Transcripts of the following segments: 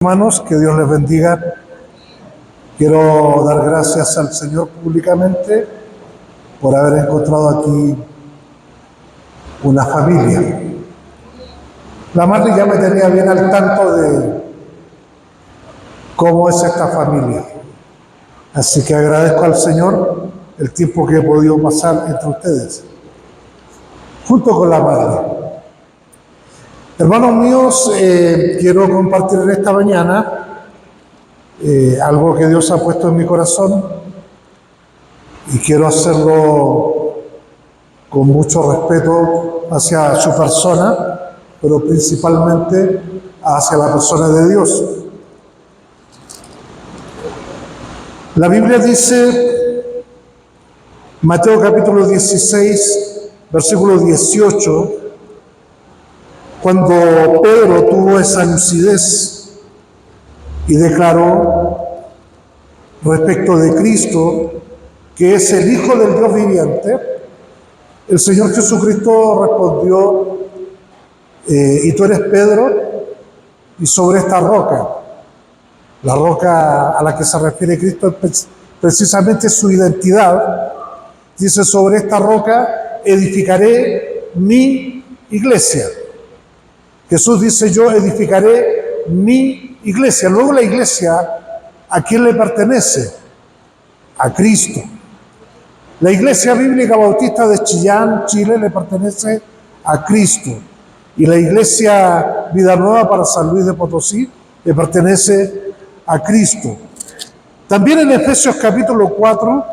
Hermanos, que Dios les bendiga. Quiero dar gracias al Señor públicamente por haber encontrado aquí una familia. La madre ya me tenía bien al tanto de cómo es esta familia. Así que agradezco al Señor el tiempo que he podido pasar entre ustedes, junto con la madre. Hermanos míos, quiero compartir en esta mañana algo que Dios ha puesto en mi corazón y quiero hacerlo con mucho respeto hacia su persona, pero principalmente hacia la persona de Dios. La Biblia dice, Mateo capítulo 16, versículo 18, cuando Pedro tuvo esa lucidez y declaró respecto de Cristo, que es el Hijo del Dios viviente, el Señor Jesucristo respondió, y tú eres Pedro, y sobre esta roca, la roca a la que se refiere Cristo es precisamente su identidad, dice, sobre esta roca edificaré mi iglesia. Jesús dice, yo edificaré mi iglesia. Luego la iglesia, ¿a quién le pertenece? A Cristo. La Iglesia Bíblica Bautista de Chillán, Chile, le pertenece a Cristo. Y la Iglesia Vida Nueva para San Luis de Potosí le pertenece a Cristo. También en Efesios capítulo 4,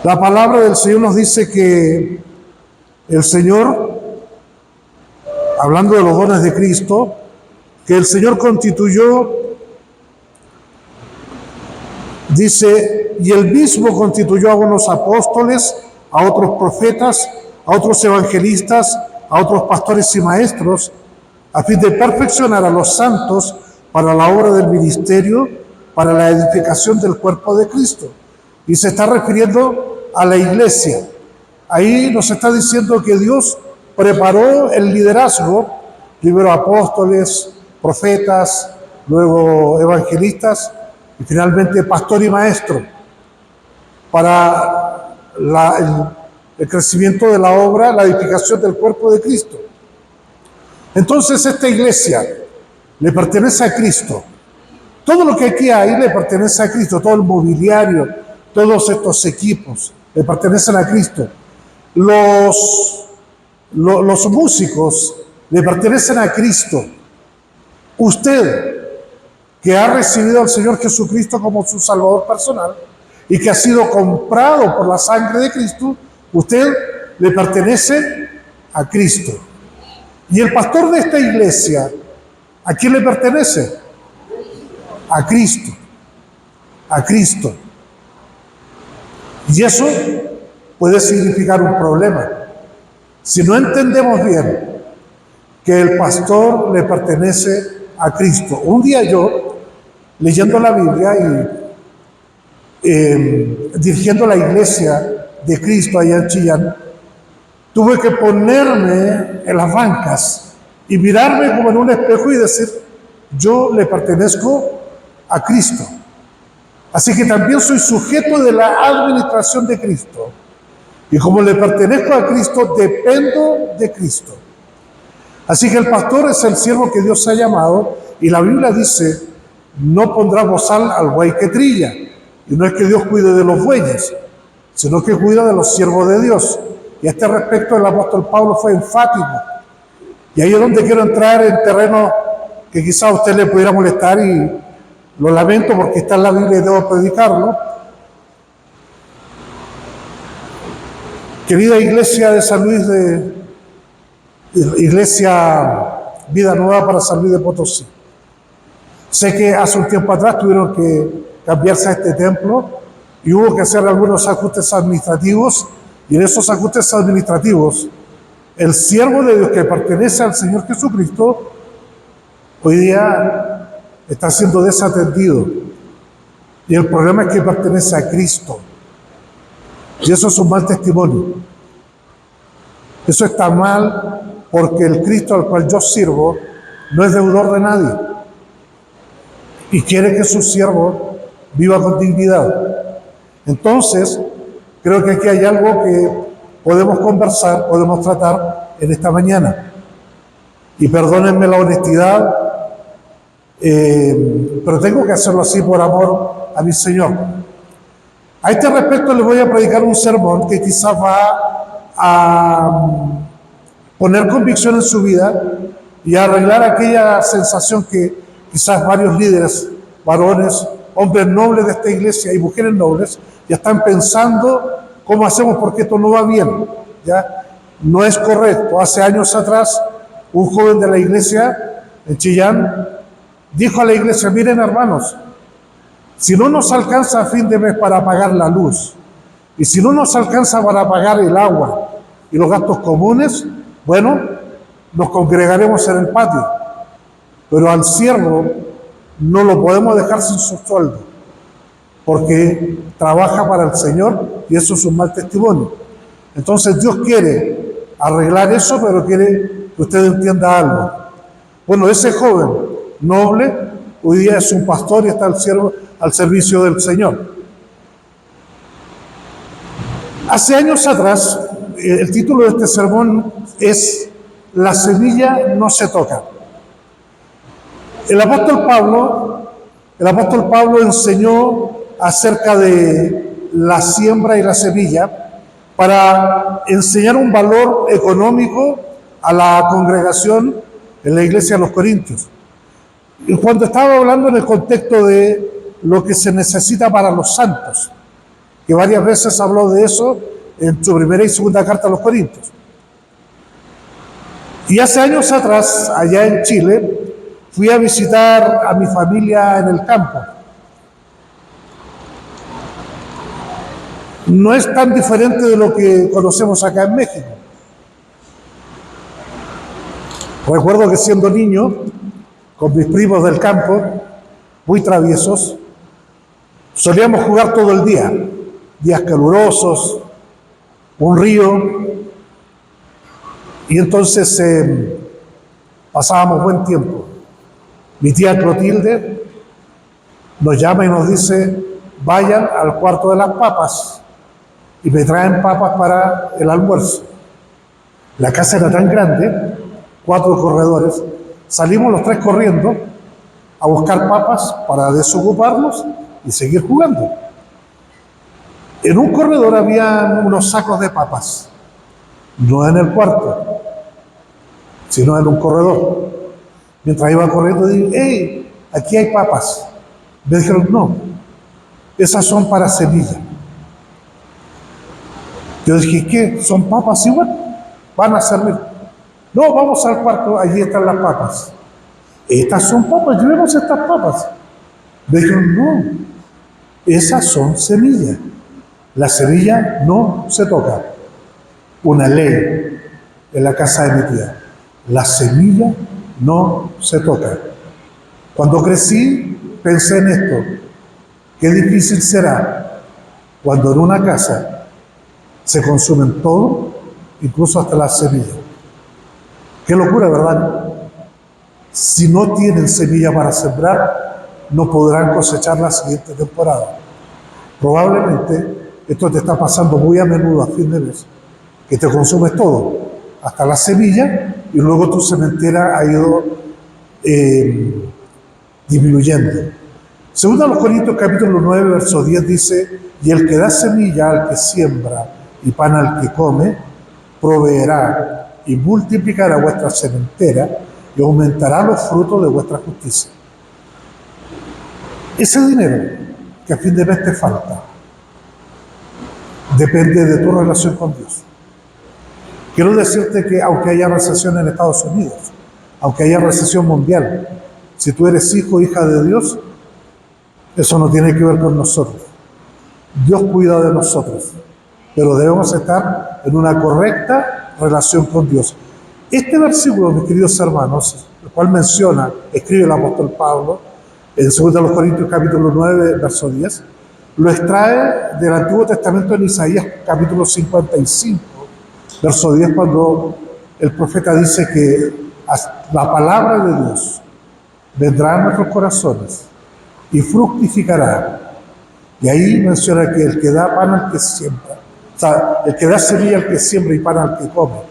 la palabra del Señor nos dice que el Señor, hablando de los dones de Cristo, que el Señor constituyó, dice, y él mismo constituyó a unos apóstoles, a otros profetas, a otros evangelistas, a otros pastores y maestros, a fin de perfeccionar a los santos para la obra del ministerio, para la edificación del cuerpo de Cristo. Y se está refiriendo a la iglesia. Ahí nos está diciendo que Dios preparó el liderazgo, primero apóstoles, profetas, luego evangelistas y finalmente pastor y maestro para el crecimiento de la obra, la edificación del cuerpo de Cristo. Entonces esta iglesia le pertenece a Cristo. Todo lo que aquí hay le pertenece a Cristo, todo el mobiliario, todos estos equipos le pertenecen a Cristo. Los músicos le pertenecen a Cristo. Usted, que ha recibido al Señor Jesucristo como su Salvador personal y que ha sido comprado por la sangre de Cristo, usted le pertenece a Cristo. Y el pastor de esta iglesia, ¿a quién le pertenece? A Cristo. A Cristo. Y eso puede significar un problema. Si no entendemos bien que el pastor le pertenece a Cristo. Un día yo, leyendo la Biblia y dirigiendo la iglesia de Cristo allá en Chillán, tuve que ponerme en las bancas y mirarme como en un espejo y decir, yo le pertenezco a Cristo. Así que también soy sujeto de la administración de Cristo. Y como le pertenezco a Cristo, dependo de Cristo. Así que el pastor es el siervo que Dios ha llamado, y la Biblia dice, no pondrá bozal al buey que trilla. Y no es que Dios cuide de los bueyes, sino que cuida de los siervos de Dios. Y a este respecto el apóstol Pablo fue enfático. Y ahí es donde quiero entrar en terreno que quizá a usted le pudiera molestar, y lo lamento porque está en la Biblia y debo predicarlo. Querida iglesia de San Luis Iglesia Vida Nueva para San Luis de Potosí. Sé que hace un tiempo atrás tuvieron que cambiarse a este templo y hubo que hacer algunos ajustes administrativos, y en esos ajustes administrativos el siervo de Dios que pertenece al Señor Jesucristo hoy día está siendo desatendido, y el problema es que pertenece a Cristo, y eso es un mal testimonio. Eso está mal porque el Cristo al cual yo sirvo no es deudor de nadie. y quiere que su siervo viva con dignidad. Entonces, creo que aquí hay algo que podemos conversar, podemos tratar en esta mañana. Y perdónenme la honestidad, pero tengo que hacerlo así por amor a mi Señor. A este respecto les voy a predicar un sermón que quizás va a poner convicción en su vida y a arreglar aquella sensación que quizás varios líderes, varones, hombres nobles de esta iglesia y mujeres nobles ya están pensando cómo hacemos porque esto no va bien, ¿ya? No es correcto. Hace años atrás, un joven de la iglesia en Chillán dijo a la iglesia: miren, hermanos, si no nos alcanza a fin de mes para pagar la luz, y si no nos alcanza para pagar el agua y los gastos comunes, bueno, nos congregaremos en el patio. Pero al siervo no lo podemos dejar sin su sueldo, porque trabaja para el Señor y eso es un mal testimonio. Entonces Dios quiere arreglar eso, pero quiere que usted entienda algo. Bueno, ese joven noble hoy día es un pastor y está al servicio del Señor. Hace años atrás, el título de este sermón es La semilla no se toca. El apóstol Pablo enseñó acerca de la siembra y la semilla para enseñar un valor económico a la congregación en la iglesia de los Corintios. Y cuando estaba hablando en el contexto de lo que se necesita para los santos, que varias veces habló de eso en su primera y segunda carta a los Corintios. Y hace años atrás, allá en Chile, fui a visitar a mi familia en el campo. No es tan diferente de lo que conocemos acá en México. Recuerdo que siendo niño, con mis primos del campo, muy traviesos, solíamos jugar todo el día, días calurosos, un río, y entonces pasábamos buen tiempo. Mi tía Clotilde nos llama y nos dice: vayan al cuarto de las papas y me traen papas para el almuerzo. La casa era tan grande, 4 corredores, salimos los 3 corriendo a buscar papas para desocuparnos y seguir jugando. En un corredor había unos sacos de papas, no en el cuarto, sino en un corredor. Mientras iba corriendo, dije: ¡hey! Aquí hay papas. Me dijeron: no, esas son para semilla. Yo dije: ¿qué? ¿Son papas igual? Van a servir. No, vamos al cuarto, allí están las papas. Estas son papas, llevemos estas papas. Me dijeron: no, esas son semillas. La semilla no se toca. Una ley en la casa de mi tía: la semilla no se toca. Cuando crecí, pensé en esto: qué difícil será cuando en una casa se consumen todo, incluso hasta las semillas. Qué locura, ¿verdad? Si no tienen semilla para sembrar, no podrán cosechar la siguiente temporada. Probablemente esto te está pasando muy a menudo a fin de mes, que te consumes todo, hasta la semilla, y luego tu sementera ha ido disminuyendo. Según a los Corintios capítulo 9, verso 10 dice: y el que da semilla al que siembra y pan al que come, proveerá y multiplicará vuestra sementera y aumentará los frutos de vuestra justicia. Ese dinero que a fin de mes te falta depende de tu relación con Dios. Quiero decirte que aunque haya recesión en Estados Unidos, aunque haya recesión mundial, si tú eres hijo o hija de Dios, eso no tiene que ver con nosotros. Dios cuida de nosotros, pero debemos estar en una correcta relación con Dios. Este versículo, mis queridos hermanos, el cual escribe el apóstol Pablo en 2 Corintios capítulo 9, verso 10, lo extrae del Antiguo Testamento en Isaías capítulo 55, verso 10, cuando el profeta dice que la palabra de Dios vendrá a nuestros corazones y fructificará. Y ahí menciona que el que da pan al que siembra, o sea, el que da semilla al que siembra y pan al que come.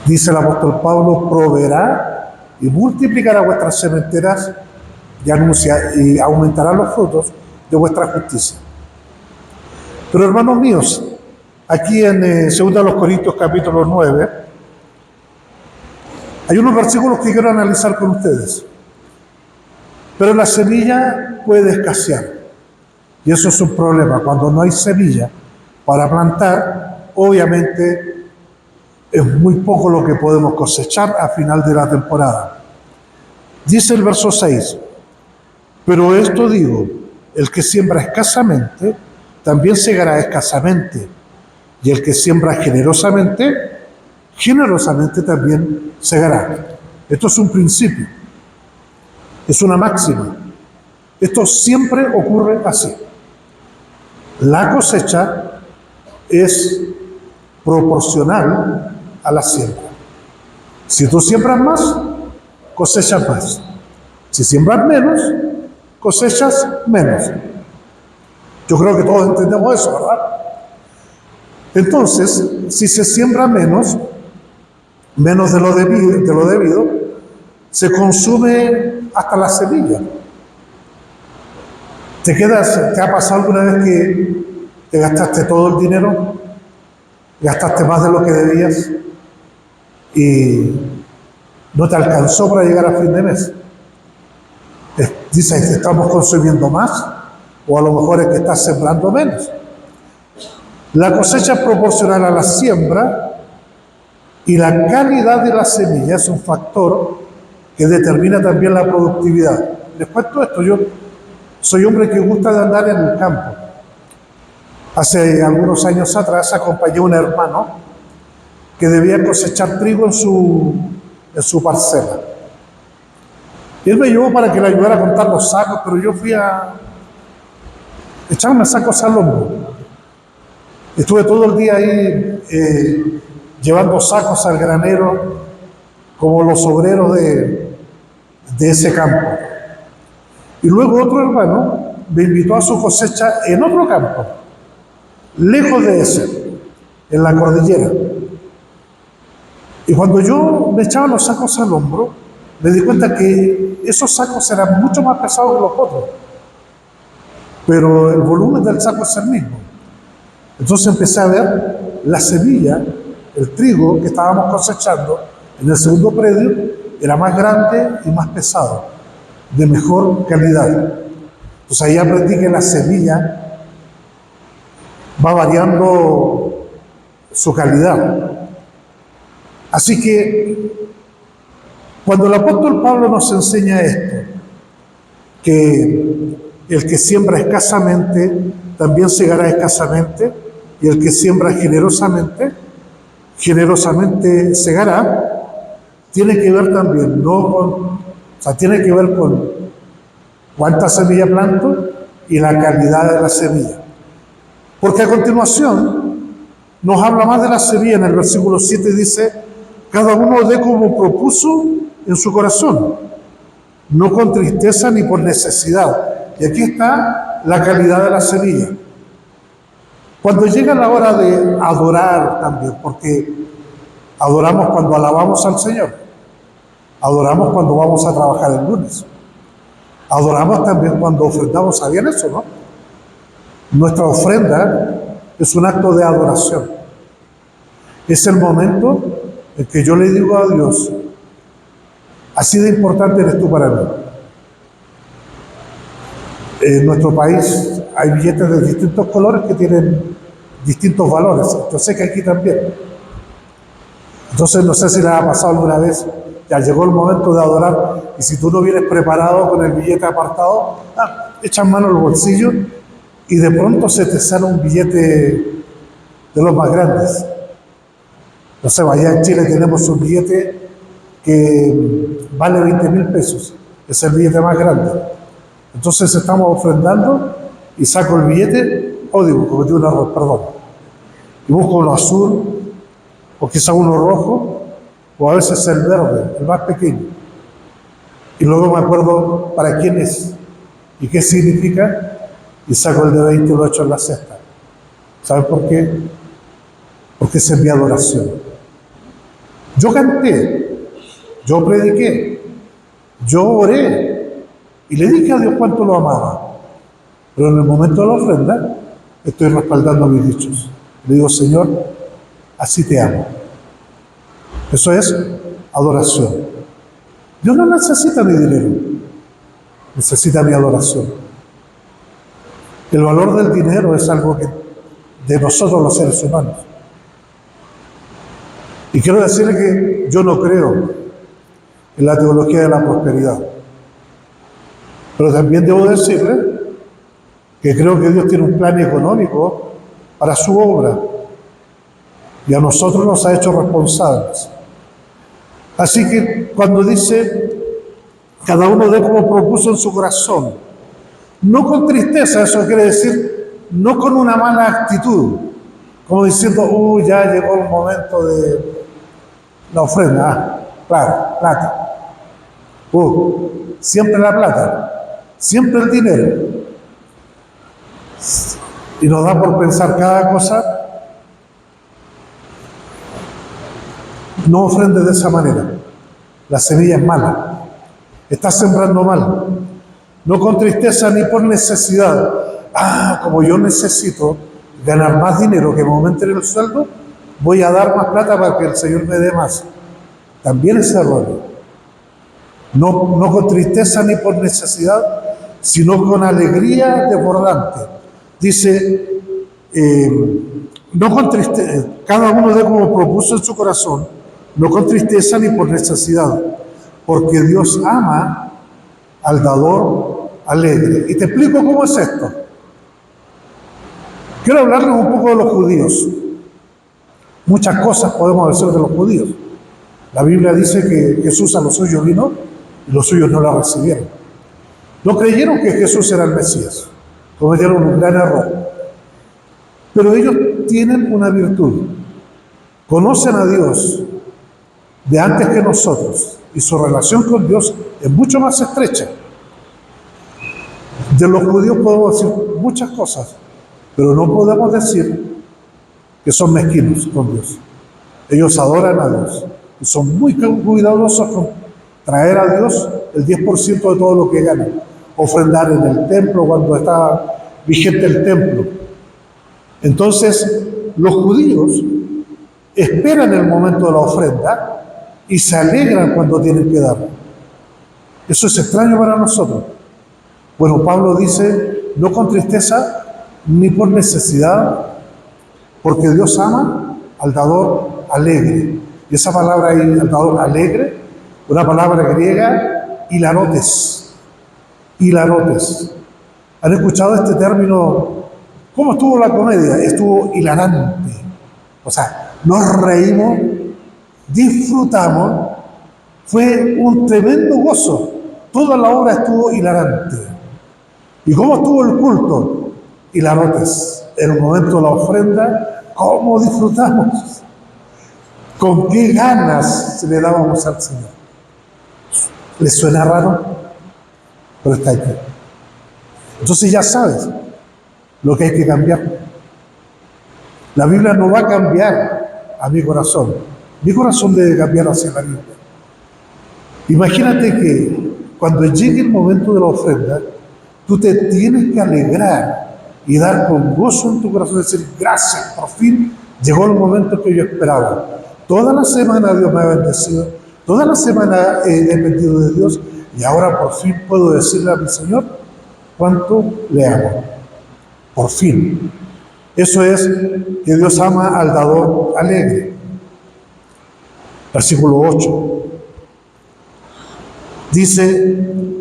Dice el apóstol Pablo, proveerá y multiplicará vuestras sementeras y anuncia y aumentará los frutos de vuestra justicia. Pero hermanos míos, aquí en 2 Corintios capítulo 9, hay unos versículos que quiero analizar con ustedes. Pero la semilla puede escasear. Y eso es un problema. Cuando no hay semilla para plantar, obviamente es muy poco lo que podemos cosechar a final de la temporada. Dice el verso 6, pero esto digo, el que siembra escasamente, también segará escasamente. Y el que siembra generosamente, generosamente también segará. Esto es un principio, es una máxima. Esto siempre ocurre así. La cosecha es proporcional a la siembra. Si tú siembras más, cosechas más. Si siembras menos, cosechas menos. Yo creo que todos entendemos eso, ¿verdad? Entonces, si se siembra menos de lo debido, se consume hasta la semilla. ¿Te ha pasado alguna vez que te gastaste todo el dinero? ¿Gastaste más de lo que debías? Y no te alcanzó para llegar a fin de mes. Dices, ¿estamos consumiendo más? O a lo mejor es que estás sembrando menos. La cosecha es proporcional a la siembra y la calidad de la semilla es un factor que determina también la productividad. Les cuento esto, yo soy hombre que gusta de andar en el campo. Hace algunos años atrás acompañé a un hermano que debía cosechar trigo en su parcela. Y él me llevó para que le ayudara a contar los sacos, pero yo fui a echarme sacos al hombro. Estuve todo el día ahí llevando sacos al granero como los obreros de ese campo. Y luego otro hermano me invitó a su cosecha en otro campo, lejos de ese, en la cordillera. Y cuando yo me echaba los sacos al hombro, me di cuenta que esos sacos eran mucho más pesados que los otros. Pero el volumen del saco es el mismo. Entonces empecé a ver la semilla, el trigo que estábamos cosechando en el segundo predio, era más grande y más pesado, de mejor calidad. Entonces ahí aprendí que la semilla va variando su calidad. Así que cuando el apóstol Pablo nos enseña esto, que el que siembra escasamente también segará escasamente, y el que siembra generosamente, generosamente segará, tiene que ver también, tiene que ver con cuánta semilla planto y la calidad de la semilla. Porque a continuación nos habla más de la semilla. En el versículo 7 dice, cada uno dé como propuso en su corazón, no con tristeza ni por necesidad. Y aquí está la calidad de la semilla. Cuando llega la hora de adorar también, porque adoramos cuando alabamos al Señor, adoramos cuando vamos a trabajar el lunes, adoramos también cuando ofrendamos. ¿Sabían eso, no? Nuestra ofrenda es un acto de adoración. Es el momento en que yo le digo a Dios, así de importante eres tú para mí. En nuestro país hay billetes de distintos colores que tienen distintos valores. Yo sé que aquí también. Entonces no sé si les ha pasado alguna vez, ya llegó el momento de adorar y si tú no vienes preparado con el billete apartado, echas mano al bolsillo y de pronto se te sale un billete de los más grandes. No sé, allá en Chile tenemos un billete que vale 20,000 pesos, es el billete más grande. Entonces estamos ofrendando y saco el billete, cometí un error, perdón. Y busco uno azul, o quizá uno rojo, o a veces el verde, el más pequeño. Y luego me acuerdo para quién es y qué significa, y saco el de 20 y lo echo en la cesta. ¿Saben por qué? Porque esa es mi adoración. Yo canté, yo prediqué, yo oré y le dije a Dios cuánto lo amaba. Pero en el momento de la ofrenda estoy respaldando mis dichos. Le digo, Señor, así te amo. Eso es adoración. Dios no necesita mi dinero, necesita mi adoración. El valor del dinero es algo que de nosotros los seres humanos. Y quiero decirle que yo no creo en la teología de la prosperidad. Pero también debo decirle que creo que Dios tiene un plan económico para su obra. Y a nosotros nos ha hecho responsables. Así que cuando dice, cada uno dé como propuso en su corazón, no con tristeza, eso quiere decir, no con una mala actitud, como diciendo, ya llegó el momento de la ofrenda, claro, plata. Siempre la plata, siempre el dinero. Y nos da por pensar cada cosa. No ofrendes de esa manera. La semilla es mala. Estás sembrando mal. No con tristeza ni por necesidad. Como yo necesito ganar más dinero que me aumenten el sueldo, voy a dar más plata para que el Señor me dé más. También es erróneo. No con tristeza ni por necesidad, sino con alegría desbordante. Dice, no con tristeza, cada uno dé como propuso en su corazón, no con tristeza ni por necesidad, porque Dios ama al dador alegre. Y te explico cómo es esto. Quiero hablarles un poco de los judíos. Muchas cosas podemos decir de los judíos. La Biblia dice que Jesús a los suyos vino y los suyos no la recibieron. No creyeron que Jesús era el Mesías. Cometieron un gran error. Pero ellos tienen una virtud. Conocen a Dios de antes que nosotros y su relación con Dios es mucho más estrecha. De los judíos podemos decir muchas cosas, pero no podemos decir que son mezquinos con Dios. Ellos adoran a Dios y son muy cuidadosos con traer a Dios el 10% de todo lo que ganan, ofrendar en el templo cuando está vigente el templo. Entonces, los judíos esperan el momento de la ofrenda y se alegran cuando tienen que dar. Eso es extraño para nosotros. Bueno, Pablo dice, no con tristeza ni por necesidad, porque Dios ama al dador alegre. Y esa palabra ahí, al dador alegre, una palabra griega, hilarotes. Hilarotes. ¿Han escuchado este término? ¿Cómo estuvo la comedia? Estuvo hilarante. O sea, nos reímos, disfrutamos, fue un tremendo gozo. Toda la obra estuvo hilarante. ¿Y cómo estuvo el culto? Hilarotes. En el momento de la ofrenda, ¿cómo disfrutamos? ¿Con qué ganas le dábamos al Señor? ¿Les suena raro? Pero está aquí. Entonces ya sabes lo que hay que cambiar. La Biblia no va a cambiar a mi corazón. Mi corazón debe cambiar hacia la Biblia. Imagínate que cuando llegue el momento de la ofrenda, tú te tienes que alegrar y dar con gozo en tu corazón, decir, gracias, por fin llegó el momento que yo esperaba. Toda la semana Dios me ha bendecido, toda la semana he dependido de Dios y ahora por fin puedo decirle a mi Señor cuánto le amo. Por fin. Eso es que Dios ama al dador alegre. Versículo 8. Dice,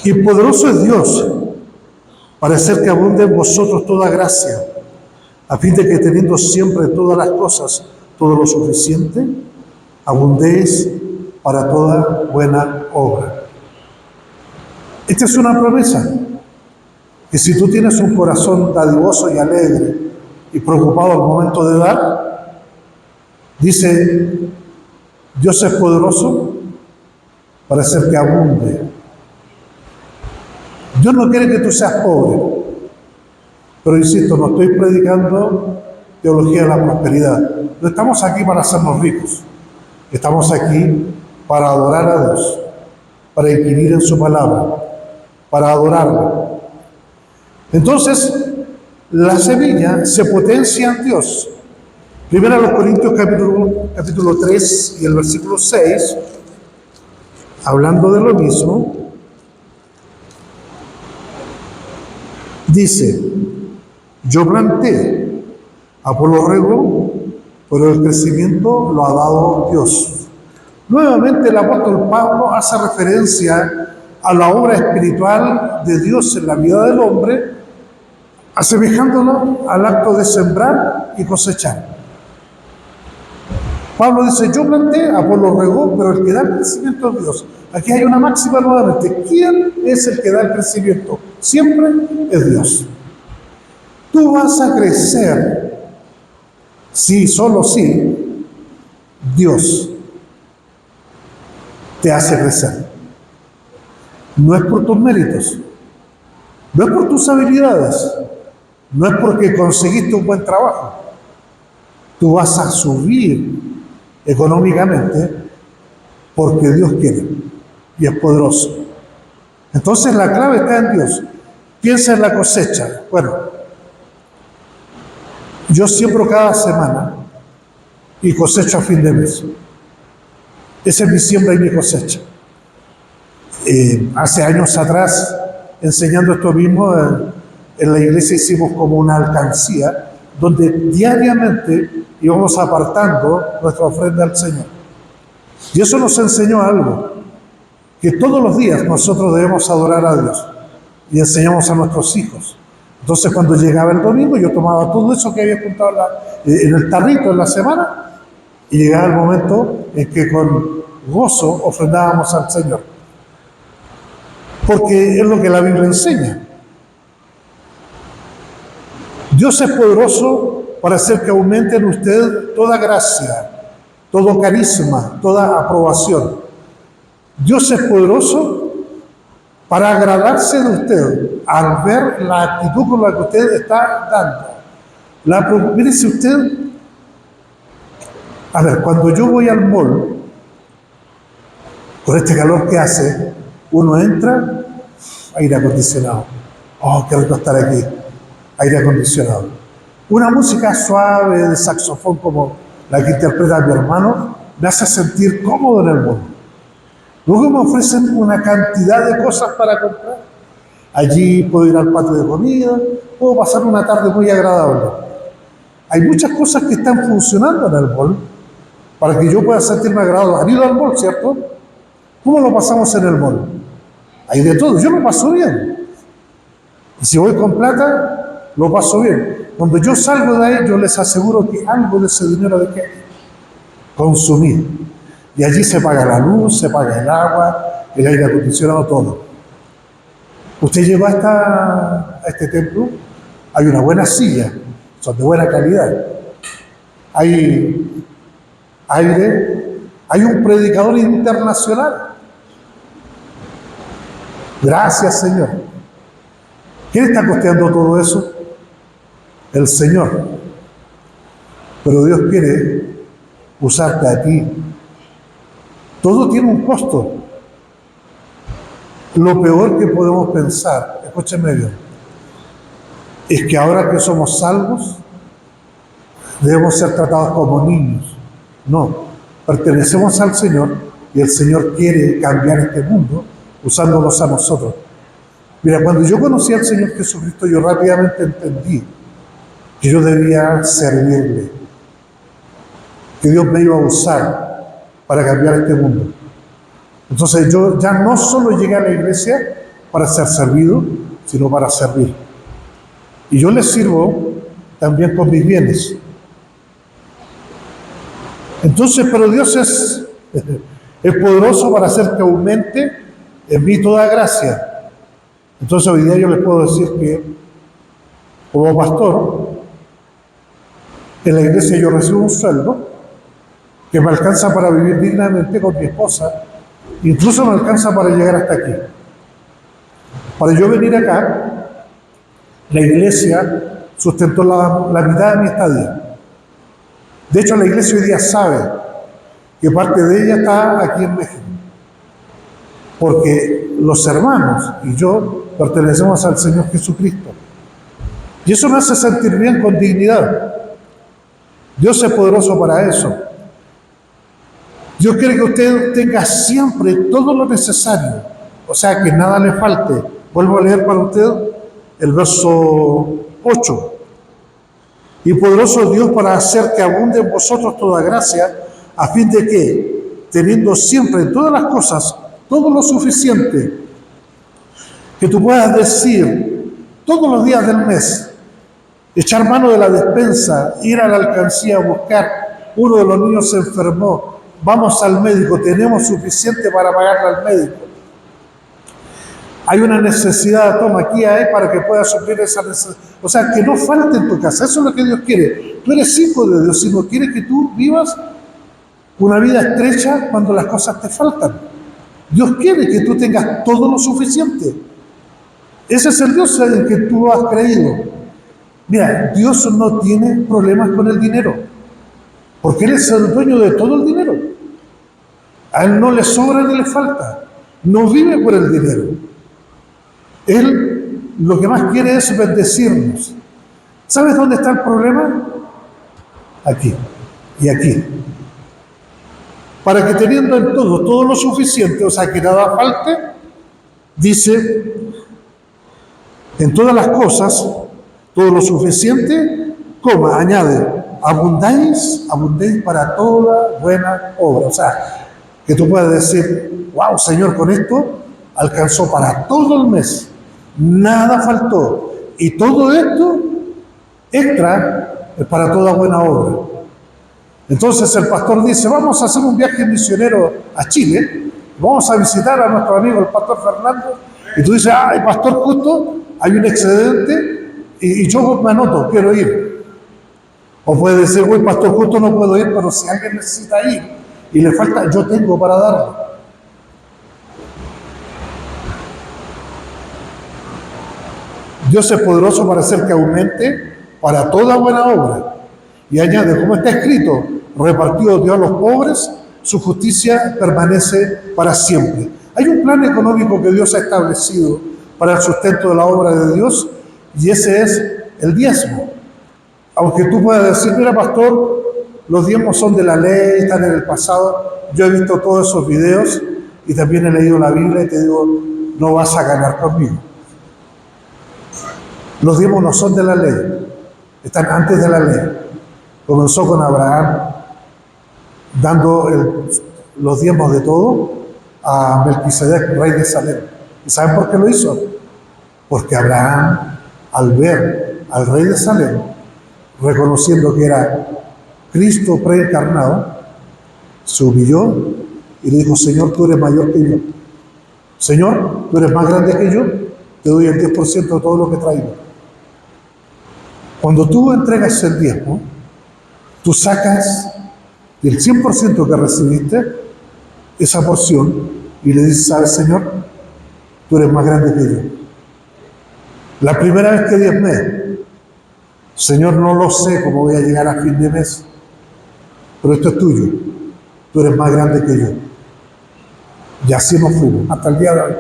y poderoso es Dios para hacer que abunde en vosotros toda gracia, a fin de que teniendo siempre todas las cosas, todo lo suficiente, abundéis para toda buena obra. Esta es una promesa, que si tú tienes un corazón dadivoso y alegre y preocupado al momento de dar, dice, Dios es poderoso para hacer que abunde. Dios no quiere que tú seas pobre, pero insisto, no estoy predicando teología de la prosperidad. No estamos aquí para hacernos ricos, estamos aquí para adorar a Dios, para inquirir en su palabra, para adorarlo. Entonces, la semilla se potencia en Dios. Primero a los Corintios capítulo 3 y el versículo 6, hablando de lo mismo, dice: yo planté, Apolo regó, pero el crecimiento lo ha dado Dios. Nuevamente el apóstol Pablo hace referencia a la obra espiritual de Dios en la vida del hombre, asemejándolo al acto de sembrar y cosechar. Pablo dice: yo planté, Apolo regó, pero el que da el crecimiento es Dios. Aquí hay una máxima nuevamente: ¿quién es el que da el crecimiento? Siempre es Dios. Tú vas a crecer si, solo si, Dios te hace crecer. No es por tus méritos, no es por tus habilidades, no es porque conseguiste un buen trabajo. Tú vas a subir económicamente porque Dios quiere y es poderoso. Entonces la clave está en Dios. Piensa en la cosecha. Bueno, yo siembro cada semana y cosecho a fin de mes. Esa es mi siembra y mi cosecha. Hace años atrás, enseñando esto mismo, en la iglesia hicimos como una alcancía donde diariamente íbamos apartando nuestra ofrenda al Señor. Y eso nos enseñó algo, que todos los días nosotros debemos adorar a Dios y enseñamos a nuestros hijos. Entonces cuando llegaba el domingo yo tomaba todo eso que había juntado en el tarrito en la semana y llegaba el momento en que con gozo ofrendábamos al Señor. Porque es lo que la Biblia enseña. Dios es poderoso para hacer que aumente en usted toda gracia, todo carisma, toda aprobación. Dios es poderoso para agradarse de usted al ver la actitud con la que usted está dando. Mírese usted, a ver, cuando yo voy al mall, con este calor que hace, uno entra, aire acondicionado. Oh, qué rico estar aquí, aire acondicionado. Una música suave de saxofón como la que interpreta mi hermano, me hace sentir cómodo en el mundo. Luego me ofrecen una cantidad de cosas para comprar. Allí puedo ir al patio de comida, puedo pasar una tarde muy agradable. Hay muchas cosas que están funcionando en el mall para que yo pueda sentirme agradable. ¿Han ido al mall, cierto? ¿Cómo lo pasamos en el mall? Hay de todo, yo lo paso bien. Y si voy con plata, lo paso bien. Cuando yo salgo de ahí, yo les aseguro que algo de ese dinero de que consumir. Y allí se paga la luz, se paga el agua, el aire acondicionado, todo. Usted llegó a este templo, hay una buena silla, son de buena calidad. Hay aire, hay un predicador internacional. Gracias, Señor. ¿Quién está costeando todo eso? El Señor. Pero Dios quiere usarte a ti. Todo tiene un costo. Lo peor que podemos pensar, escúcheme bien, es que ahora que somos salvos, debemos ser tratados como niños. No, pertenecemos al Señor y el Señor quiere cambiar este mundo usándonos a nosotros. Mira, cuando yo conocí al Señor Jesucristo, yo rápidamente entendí que yo debía servirle, que Dios me iba a usar para cambiar este mundo. Entonces yo ya no solo llegué a la iglesia para ser servido, sino para servir. Y yo les sirvo también con mis bienes. Entonces, pero Dios es poderoso para hacer que aumente en mí toda gracia. Entonces hoy día yo les puedo decir que como pastor, en la iglesia yo recibo un sueldo que me alcanza para vivir dignamente con mi esposa Incluso me alcanza para llegar hasta aquí. Para yo venir acá, la iglesia sustentó la mitad de mi estadía. De hecho, la iglesia hoy día sabe que parte de ella está aquí en México. Porque los hermanos y yo pertenecemos al Señor Jesucristo. Y eso me hace sentir bien, con dignidad. Dios es poderoso para eso. Dios quiere que usted tenga siempre todo lo necesario, o sea, que nada le falte. Vuelvo a leer para usted el verso 8. Y poderoso Dios para hacer que abunde en vosotros toda gracia, a fin de que, teniendo siempre en todas las cosas todo lo suficiente, que tú puedas decir todos los días del mes, echar mano de la despensa, ir a la alcancía a buscar, uno de los niños se enfermó, vamos al médico, tenemos suficiente para pagarle al médico. Hay una necesidad, toma, aquí hay para que puedas suplir esa necesidad. O sea, que no falte en tu casa, eso es lo que Dios quiere. Tú eres hijo de Dios, sino quiere que tú vivas una vida estrecha cuando las cosas te faltan. Dios quiere que tú tengas todo lo suficiente. Ese es el Dios en el que tú has creído. Mira, Dios no tiene problemas con el dinero, porque Él es el dueño de todo el dinero. A Él no le sobra ni le falta. No vive por el dinero. Él lo que más quiere es bendecirnos. ¿Sabes dónde está el problema? Aquí y aquí. Para que teniendo en todo lo suficiente, o sea, que nada falte, dice, en todas las cosas, todo lo suficiente, coma, añade, abundéis para toda buena obra. O sea, que tú puedas decir, wow, Señor, con esto alcanzó para todo el mes, nada faltó, y todo esto extra es para toda buena obra. Entonces el pastor dice, vamos a hacer un viaje misionero a Chile, vamos a visitar a nuestro amigo el pastor Fernando, y tú dices, ay, pastor, justo hay un excedente y yo me anoto, quiero ir. O puede decir, güey, pastor, justo no puedo ir, pero si alguien necesita ir y le falta, yo tengo para darle. Dios es poderoso para hacer que aumente para toda buena obra. Y añade, como está escrito, repartido Dios a los pobres, su justicia permanece para siempre. Hay un plan económico que Dios ha establecido para el sustento de la obra de Dios, y ese es el diezmo. Aunque tú puedas decir, mira, pastor, los diezmos son de la ley, están en el pasado. Yo he visto todos esos videos y también he leído la Biblia y te digo, no vas a ganar conmigo. Los diezmos no son de la ley, están antes de la ley. Comenzó con Abraham dando los diezmos de todo a Melquisedec, rey de Salem. ¿Y saben por qué lo hizo? Porque Abraham, al ver al rey de Salem, reconociendo que era Cristo preencarnado, se humilló y le dijo, Señor, tú eres mayor que yo. Señor, tú eres más grande que yo, te doy el 10% de todo lo que traigo. Cuando tú entregas el diezmo, tú sacas del 100% que recibiste esa porción y le dices, ¿sabes, Señor? Tú eres más grande que yo. La primera vez que diezmé, Señor, no lo sé cómo voy a llegar a fin de mes, pero esto es tuyo. Tú eres más grande que yo. Y así nos fuimos, hasta el día de hoy.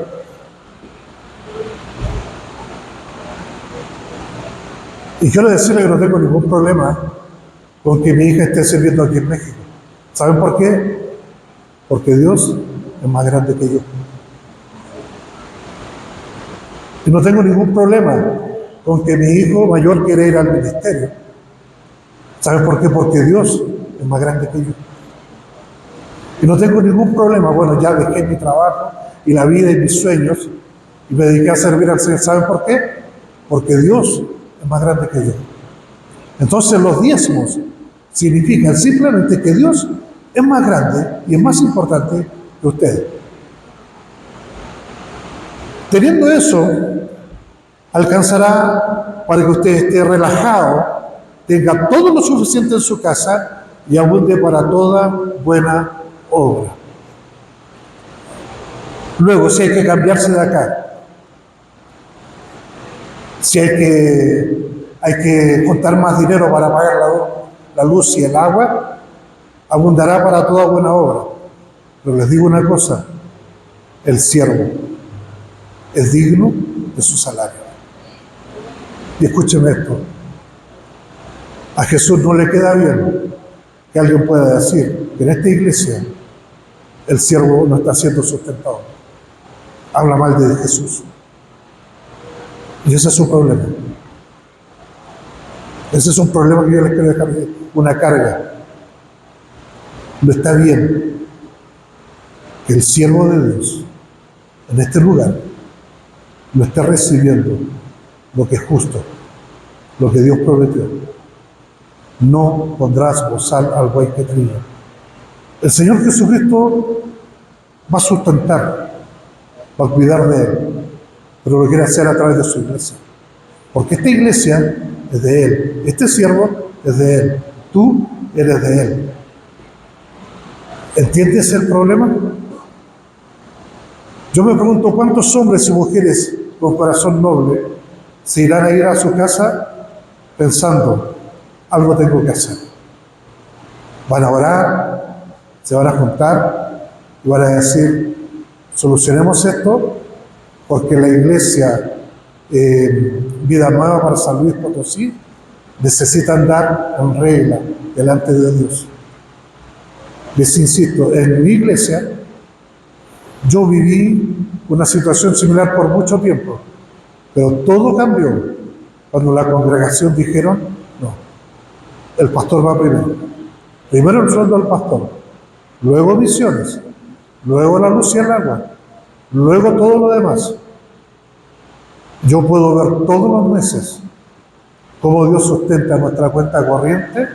Y quiero decirle que no tengo ningún problema con que mi hija esté sirviendo aquí en México. ¿Saben por qué? Porque Dios es más grande que yo. Y no tengo ningún problema con que mi hijo mayor quiera ir al ministerio. ¿Saben por qué? Porque Dios es más grande que yo. Y no tengo ningún problema. Bueno, ya dejé mi trabajo y la vida y mis sueños y me dediqué a servir al Señor. ¿Saben por qué? Porque Dios es más grande que yo. Entonces los diezmos significan simplemente que Dios es más grande y es más importante que ustedes. Teniendo eso, alcanzará para que usted esté relajado, tenga todo lo suficiente en su casa y abunde para toda buena obra. Luego, si hay que cambiarse de acá, si hay que contar más dinero para pagar la luz y el agua, abundará para toda buena obra. Pero les digo una cosa, el siervo es digno de su salario. Y escúcheme esto, a Jesús no le queda bien que alguien pueda decir que en esta iglesia el siervo no está siendo sustentado. Habla mal de Jesús. Y ese es su problema. Ese es un problema que yo les quiero dejar, una carga. No está bien que el siervo de Dios en este lugar no esté recibiendo lo que es justo, lo que Dios prometió. No pondrás bozal al buey que trilla. El Señor Jesucristo va a sustentar, va a cuidar de él, pero lo quiere hacer a través de su iglesia. Porque esta iglesia es de él, este siervo es de él, tú eres de él. ¿Entiendes el problema? Yo me pregunto cuántos hombres y mujeres con corazón noble se irán a ir a su casa pensando, algo tengo que hacer. Van a orar, se van a juntar y van a decir, solucionemos esto porque la iglesia Vida Nueva para San Luis Potosí necesita andar en regla delante de Dios. Les insisto, en mi iglesia yo viví una situación similar por mucho tiempo, pero todo cambió cuando la congregación dijeron, no, el pastor va primero. Primero el sueldo del pastor, luego misiones, luego la luz y el agua, luego todo lo demás. Yo puedo ver todos los meses cómo Dios sustenta nuestra cuenta corriente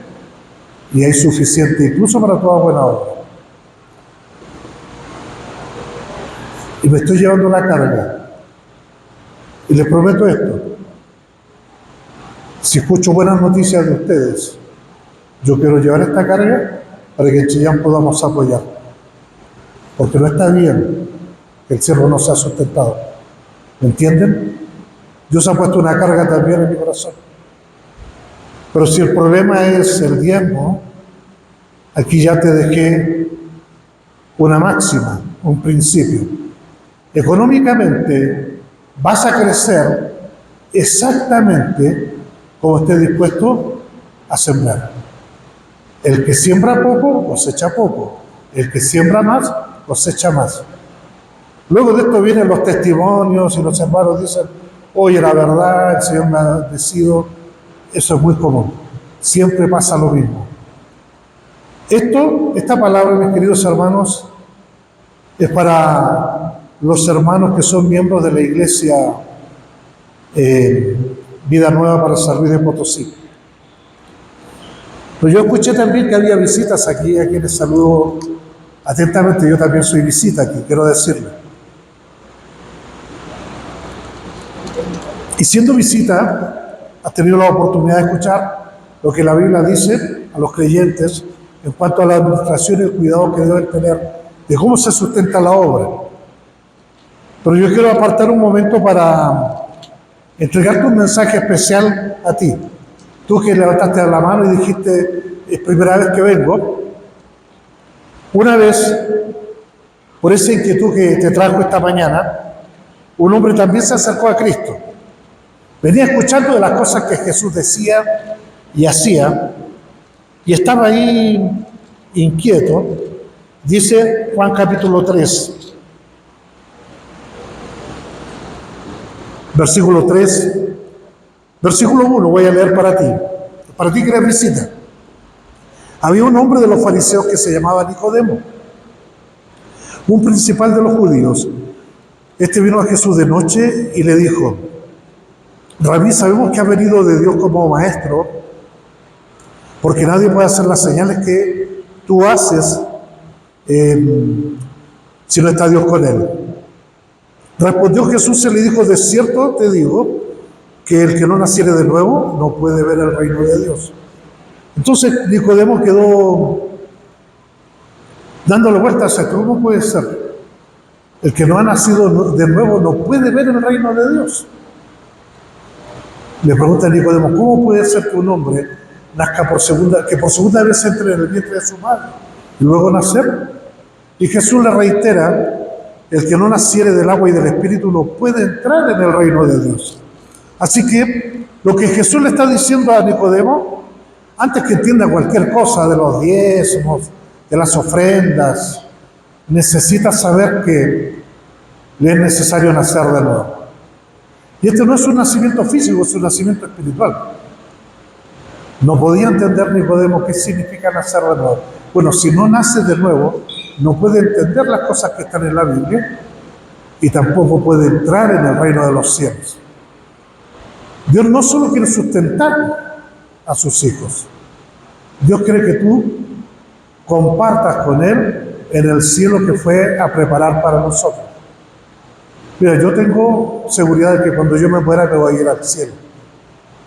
y hay suficiente incluso para toda buena obra. Y me estoy llevando la carga. Y les prometo esto. Si escucho buenas noticias de ustedes, yo quiero llevar esta carga para que en Chillán podamos apoyar. Porque no está bien que el siervo no sea sustentado. ¿Me entienden? Dios ha puesto una carga también en mi corazón. Pero si el problema es el diezmo, aquí ya te dejé una máxima, un principio. Económicamente vas a crecer exactamente como estés dispuesto a sembrar. El que siembra poco, cosecha poco. El que siembra más, cosecha más. Luego de esto vienen los testimonios y los hermanos dicen, oye, la verdad, el Señor me ha bendecido. Eso es muy común. Siempre pasa lo mismo. Esta palabra, mis queridos hermanos, es para los hermanos que son miembros de la iglesia Vida Nueva para San Luis de Potosí. Pero yo escuché también que había visitas aquí, a quienes saludo atentamente. Yo también soy visita aquí, quiero decirle. Y siendo visita, has tenido la oportunidad de escuchar lo que la Biblia dice a los creyentes en cuanto a la administración y el cuidado que deben tener de cómo se sustenta la obra. Pero yo quiero apartar un momento para entregarte un mensaje especial a ti. Tú que levantaste la mano y dijiste, es primera vez que vengo. Una vez, por esa inquietud que te trajo esta mañana, un hombre también se acercó a Cristo. Venía escuchando de las cosas que Jesús decía y hacía, y estaba ahí inquieto. Dice Juan capítulo 3, versículo 3, versículo 1, voy a leer para ti que eres visita. Había un hombre de los fariseos que se llamaba Nicodemo, un principal de los judíos. Este vino a Jesús de noche y le dijo, Rabí, sabemos que ha venido de Dios como maestro, porque nadie puede hacer las señales que tú haces si no está Dios con él. Respondió Jesús y le dijo, de cierto te digo, que el que no naciere de nuevo no puede ver el reino de Dios. Entonces Nicodemo quedó dándole vueltas a esto. ¿Cómo puede ser? El que no ha nacido de nuevo no puede ver el reino de Dios. Le pregunta a Nicodemo, ¿cómo puede ser que un hombre nazca que por segunda vez entre en el vientre de su madre y luego nacer? Y Jesús le reitera, el que no naciere del agua y del Espíritu no puede entrar en el reino de Dios. Así que lo que Jesús le está diciendo a Nicodemo, antes que entienda cualquier cosa de los diezmos, de las ofrendas, necesita saber que le es necesario nacer de nuevo. Y este no es un nacimiento físico, es un nacimiento espiritual. No podía entender Nicodemo qué significa nacer de nuevo. Bueno, si no nace de nuevo, no puede entender las cosas que están en la Biblia y tampoco puede entrar en el reino de los cielos. Dios no solo quiere sustentar a sus hijos, Dios quiere que tú compartas con Él en el cielo que fue a preparar para nosotros. Mira, yo tengo seguridad de que cuando yo me muera me voy a ir al cielo.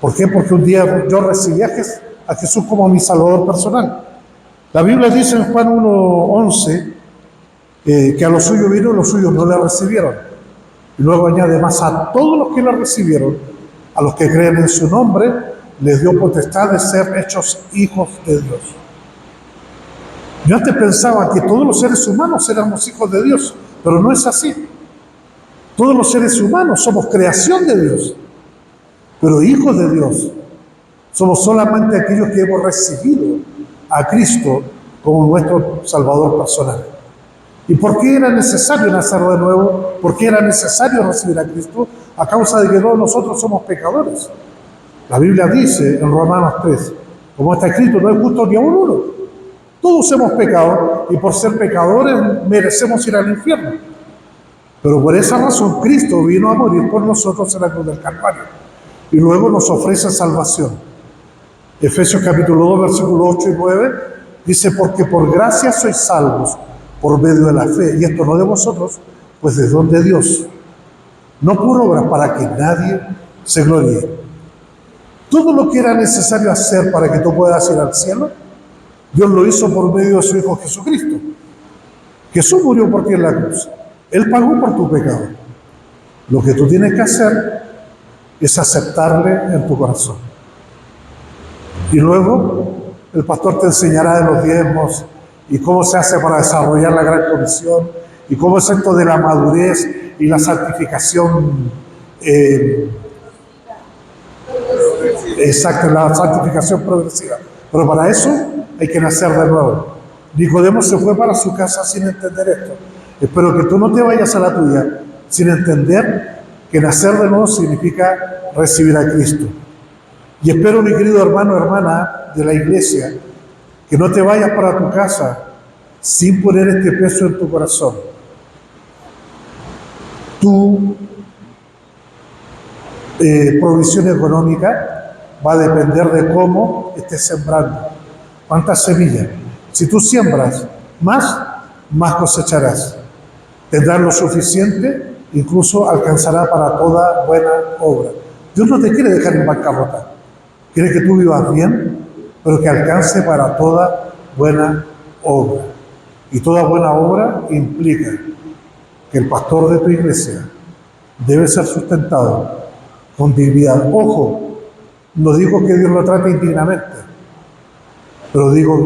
¿Por qué? Porque un día yo recibí a Jesús como mi Salvador personal. La Biblia dice en Juan 1:11 que a los suyos vino y los suyos no le recibieron. Y luego añade más, a todos los que le recibieron, a los que creen en su nombre, les dio potestad de ser hechos hijos de Dios. Yo antes pensaba que todos los seres humanos éramos hijos de Dios, pero no es así. Todos los seres humanos somos creación de Dios, pero hijos de Dios somos solamente aquellos que hemos recibido a Cristo como nuestro Salvador personal. ¿Y por qué era necesario nacer de nuevo? ¿Por qué era necesario recibir a Cristo? A causa de que todos nosotros somos pecadores. La Biblia dice en Romanos 3, como está escrito, no es justo ni a uno. Todos hemos pecado y por ser pecadores merecemos ir al infierno. Pero por esa razón Cristo vino a morir por nosotros en la cruz del Calvario y luego nos ofrece salvación. Efesios capítulo 2, versículos 8 y 9 dice, porque por gracia sois salvos por medio de la fe, y esto no de vosotros, pues es don de Dios, no por obras para que nadie se gloríe. Todo lo que era necesario hacer para que tú puedas ir al cielo, Dios lo hizo por medio de su Hijo Jesucristo. Jesús murió por ti en la cruz. Él pagó por tu pecado. Lo que tú tienes que hacer es aceptarle en tu corazón. Y luego el pastor te enseñará de los diezmos y cómo se hace para desarrollar la gran comisión y cómo es esto de la madurez y la santificación exacto, la santificación progresiva. Pero para eso hay que nacer de nuevo. Nicodemo se fue para su casa sin entender esto. Espero que tú no te vayas a la tuya sin entender que nacer de nuevo significa recibir a Cristo. Y espero, mi querido hermano, hermana de la iglesia, que no te vayas para tu casa sin poner este peso en tu corazón. Tu provisión económica va a depender de cómo estés sembrando, cuántas semillas. Si tú siembras más cosecharás. Tendrás lo suficiente, incluso alcanzará para toda buena obra. Dios no te quiere dejar en bancarrota. Quiere que tú vivas bien, pero que alcance para toda buena obra. Y toda buena obra implica que el pastor de tu iglesia debe ser sustentado con dignidad. Ojo, no digo que Dios lo trate indignamente, pero digo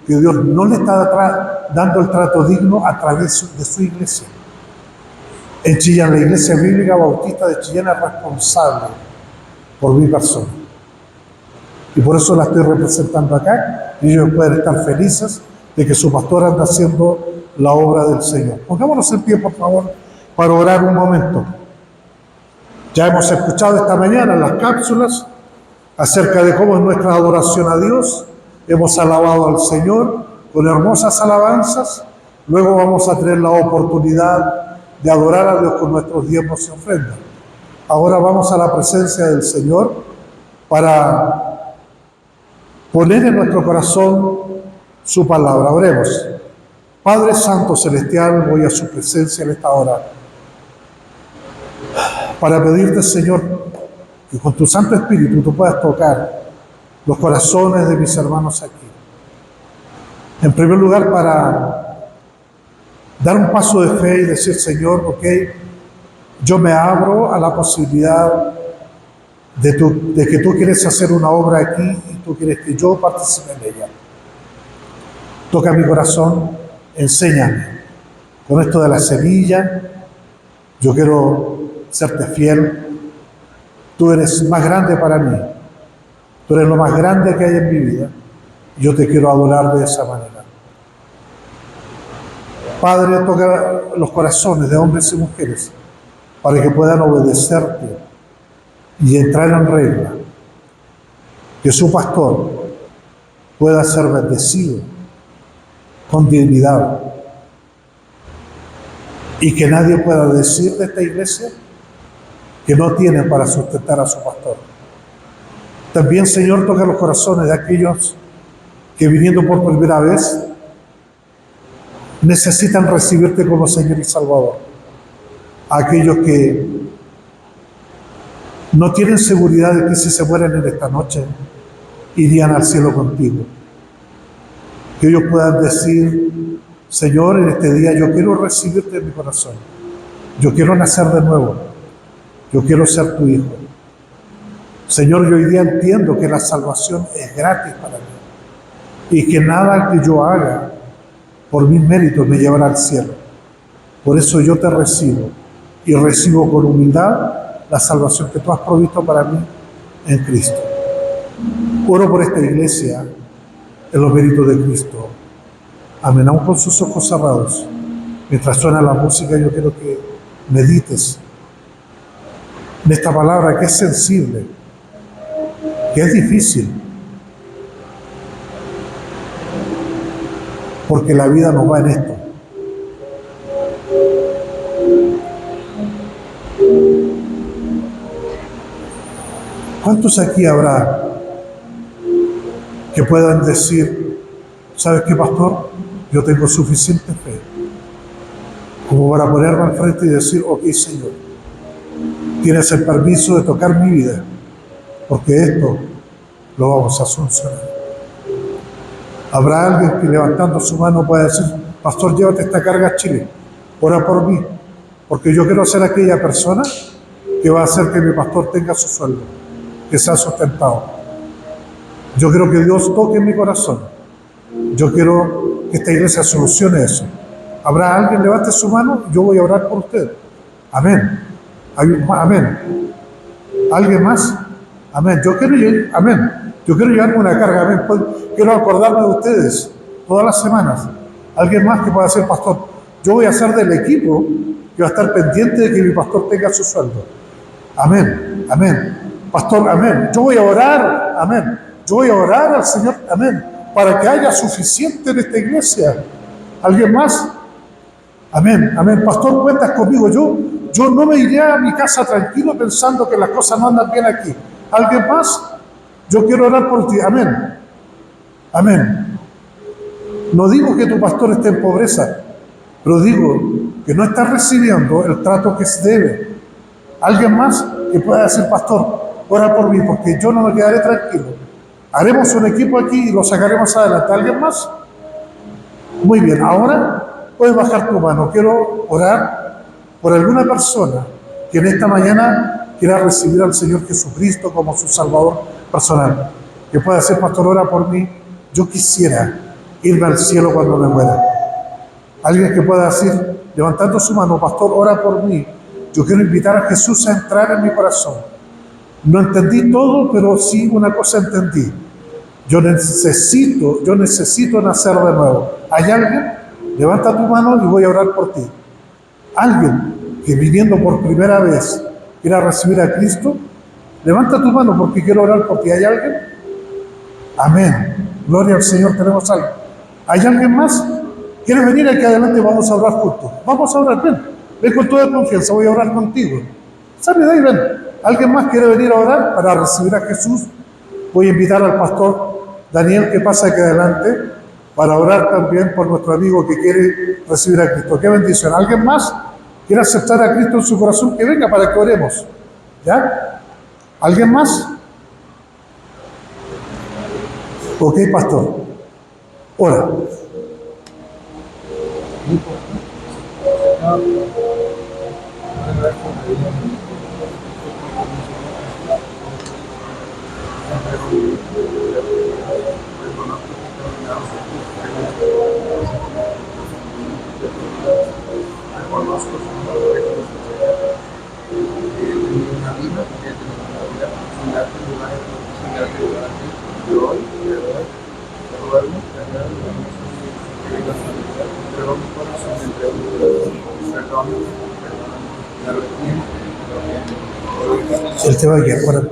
que Dios no le está dando el trato digno a través de su iglesia. En Chillán, la Iglesia Bíblica Bautista de Chillán es responsable por mi persona. Y por eso la estoy representando acá, y ellos pueden estar felices de que su pastor anda haciendo la obra del Señor. Pongámonos en pie, por favor, para orar un momento. Ya hemos escuchado esta mañana en las cápsulas acerca de cómo es nuestra adoración a Dios. Hemos alabado al Señor con hermosas alabanzas. Luego vamos a tener la oportunidad de adorar a Dios con nuestros diezmos y ofrendas. Ahora vamos a la presencia del Señor para poner en nuestro corazón su palabra. Oremos. Padre Santo Celestial, voy a su presencia en esta hora para pedirte, Señor, que con tu Santo Espíritu tú puedas tocar los corazones de mis hermanos aquí. En primer lugar, para Dar un paso de fe y decir, Señor, ok, yo me abro a la posibilidad de que tú quieres hacer una obra aquí y tú quieres que yo participe en ella. Toca mi corazón, enséñame. Con esto de la semilla, yo quiero serte fiel. Tú eres más grande para mí. Tú eres lo más grande que hay en mi vida. Y yo te quiero adorar de esa manera. Padre, toca los corazones de hombres y mujeres para que puedan obedecerte y entrar en regla. Que su pastor pueda ser bendecido con dignidad. Y que nadie pueda decir de esta iglesia que no tiene para sustentar a su pastor. También, Señor, toca los corazones de aquellos que viniendo por primera vez necesitan recibirte como Señor y Salvador. Aquellos que no tienen seguridad de que si se mueren en esta noche, irían al cielo contigo. Que ellos puedan decir, Señor, en este día yo quiero recibirte en mi corazón. Yo quiero nacer de nuevo. Yo quiero ser tu hijo. Señor, yo hoy día entiendo que la salvación es gratis para mí. Y que nada que yo haga por mis méritos me llevará al cielo. Por eso yo te recibo. Y recibo con humildad la salvación que tú has provisto para mí en Cristo. Oro por esta iglesia en los méritos de Cristo. Amén. Aún con sus ojos cerrados, mientras suena la música, yo quiero que medites en esta palabra que es sensible, que es difícil, porque la vida no va en esto. ¿Cuántos aquí habrá que puedan decir, ¿sabes qué, pastor? Yo tengo suficiente fe como para ponerme al frente y decir, ok, Señor, tienes el permiso de tocar mi vida, porque esto lo vamos a solucionar. Habrá alguien que levantando su mano pueda decir, pastor, llévate esta carga a Chile, ora por mí, porque yo quiero ser aquella persona que va a hacer que mi pastor tenga su sueldo, que sea sustentado. Yo quiero que Dios toque mi corazón. Yo quiero que esta iglesia solucione eso. ¿Habrá alguien? Levante su mano, yo voy a orar por usted. Amén. Amén. ¿Alguien más? Amén. Yo quiero llevarme una carga. Amén. Quiero acordarme de ustedes todas las semanas. ¿Alguien más que pueda ser pastor? Yo voy a ser del equipo que va a estar pendiente de que mi pastor tenga su sueldo. Amén. Amén. Pastor, amén. Yo voy a orar. Amén. Yo voy a orar al Señor. Amén. Para que haya suficiente en esta iglesia. ¿Alguien más? Amén, amén. Pastor, cuentas conmigo. Yo no me iré a mi casa tranquilo pensando que las cosas no andan bien aquí. ¿Alguien más? Yo quiero orar por ti. Amén. Amén. No digo que tu pastor esté en pobreza, pero digo que no está recibiendo el trato que se debe. ¿Alguien más que pueda decir, pastor, ora por mí, porque yo no me quedaré tranquilo? Haremos un equipo aquí y lo sacaremos adelante. ¿Alguien más? Muy bien, ahora puedes bajar tu mano. Quiero orar por alguna persona que en esta mañana quiera recibir al Señor Jesucristo como su Salvador personal. Que pueda decir, pastor, ora por mí. Yo quisiera irme al cielo cuando me muera. Alguien que pueda decir, levantando su mano, pastor, ora por mí. Yo quiero invitar a Jesús a entrar en mi corazón. No entendí todo, pero sí una cosa entendí. Yo necesito nacer de nuevo. ¿Hay alguien? Levanta tu mano y voy a orar por ti. Alguien que viniendo por primera vez quiera recibir a Cristo, levanta tu mano porque quiero orar por ti. ¿Hay alguien? Amén. Gloria al Señor, tenemos algo. ¿Hay alguien más? ¿Quieres venir aquí adelante? Vamos a orar juntos. Vamos a orar, ven. Ven con toda confianza, voy a orar contigo. Sale de ahí, ven. ¿Alguien más quiere venir a orar para recibir a Jesús? Voy a invitar al pastor Daniel que pase aquí adelante para orar también por nuestro amigo que quiere recibir a Cristo. ¡Qué bendición! ¿Alguien más quiere aceptar a Cristo en su corazón? Que venga para que oremos. ¿Ya? ¿Alguien más? Ok, pastor. Ora. Él te va a guiar para...